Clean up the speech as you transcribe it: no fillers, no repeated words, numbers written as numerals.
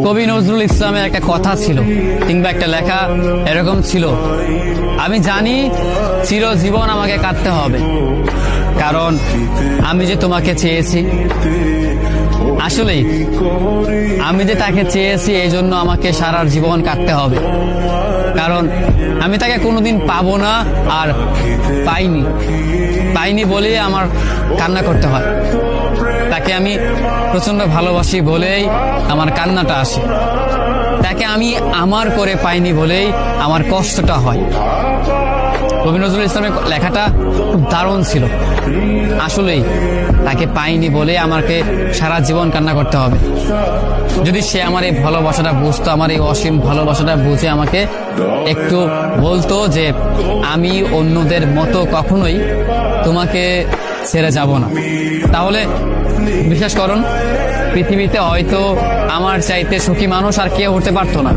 কবি নজরুল ইসলামের একটা কথা ছিল কিংবা একটা লেখা এরকম ছিল, আমি জানি চিরজীবন আমাকে কাঁদতে হবে, কারণ আমি যে তোমাকে চেয়েছি। আসলেই আমি যে তাকে চেয়েছি এই জন্য আমাকে সারা জীবন কাটতে হবে, কারণ আমি তাকে কোনোদিন পাবো না, আর পাইনি বলেই আমার কান্না করতে হয়। তাকে আমি প্রচন্ড ভালোবাসি বলেই আমার কান্নাটা আসে, তাকে আমি আমার করে পাইনি বলেই আমার কষ্টটা হয়। কবি নজরুল ইসলামের লেখাটা খুব দারুণ ছিল। আসলেই তাকে পাইনি বলে আমাকে সারা জীবন কান্না করতে হবে। যদি সে আমার এই ভালোবাসাটা বুঝতো, আমার এই অসীম ভালোবাসাটা বুঝে আমাকে একটু বলতো যে আমি অন্যদের মতো কখনোই তোমাকে ছেড়ে যাব না, তাহলে বিশ্বাস করুন পৃথিবীতে হয়তো আমার চাইতে সুখী মানুষ আর কেউ হতে পারতো না।